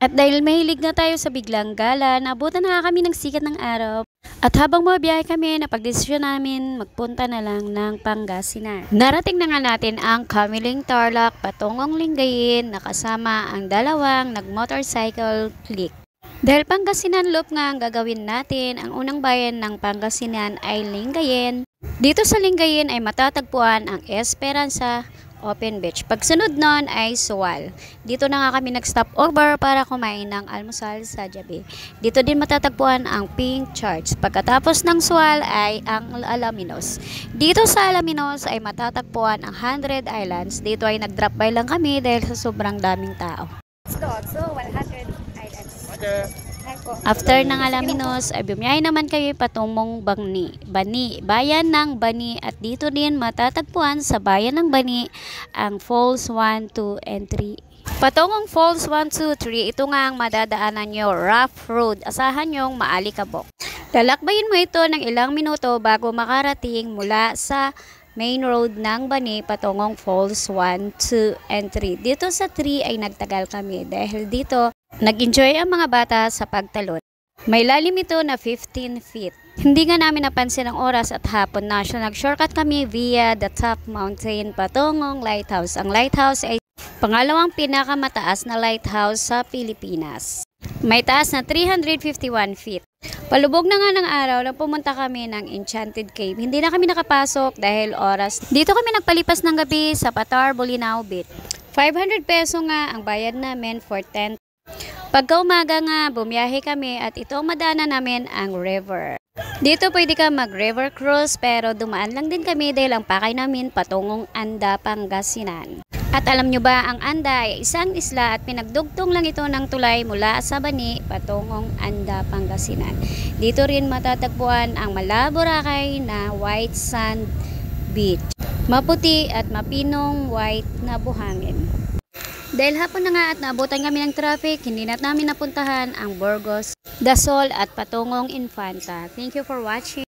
At dahil mahilig nga tayo sa biglang gala, naabutan na nga kami ng sikat ng araw. At habang bumabiyahe kami, napagdesisyon namin magpunta na lang ng Pangasinan. Narating na nga natin ang Kamiling Tarlac patungong Lingayen na kasama ang dalawang nag-motorcycle clique. Dahil Pangasinan Loop nga ang gagawin natin, ang unang bayan ng Pangasinan ay Lingayen. Dito sa Lingayen ay matatagpuan ang Esperanza Open Beach. Pagsunod nun ay Sual. Dito na nga kami nag-stop over para kumain ng almusal sa gabi. Dito din matatagpuan ang Pink Church. Pagkatapos ng Sual ay ang Alaminos. Dito sa Alaminos ay matatagpuan ang 100 Islands. Dito ay nag-drop by lang kami dahil sa sobrang daming tao. So 100 Islands. After ng Alaminos, ay bumiyahe naman kayo patungong Bani, bayan ng Bani, at dito din matatagpuan sa bayan ng Bani ang Falls 1, 2, and 3. Patungong Falls 1, 2, 3, ito nga ang madadaanan nyo, rough road, asahan nyong maalikabok. Lalakbayin mo ito ng ilang minuto bago makarating mula sa main road ng Bani patungong Falls 1, 2, and 3. Dito sa 3 ay nagtagal kami dahil dito nag-enjoy ang mga bata sa pagtalon. May lalim ito na 15 feet. Hindi nga namin napansin ang oras at hapon na siya. Nag-shortcut kami via the top mountain patungong lighthouse. Ang lighthouse ay pangalawang pinakamataas na lighthouse sa Pilipinas. May taas na 351 feet. Palubog na nga ng araw na pumunta kami ng Enchanted Cave. Hindi na kami nakapasok dahil oras. Dito kami nagpalipas ng gabi sa Patar, Bolinao Beach. 500 peso nga ang bayad namin for tent. Pagka umaga nga, bumiyahe kami at ito ang madaanan namin ang river. Dito pwede ka mag-river cruise pero dumaan lang din kami dahil ang pakay namin patungong Anda, Pangasinan. At alam nyo ba, ang Anda ay isang isla at pinagdugtong lang ito ng tulay mula sa Bani patungong Anda, Pangasinan. Dito rin matatagpuan ang Malaborakay na white sand beach. Maputi at mapinong white na buhangin. Dahil hapon na nga at naabutan kami ng traffic, hindi na namin napuntahan ang Burgos, Dasol at patungong Infanta. Thank you for watching.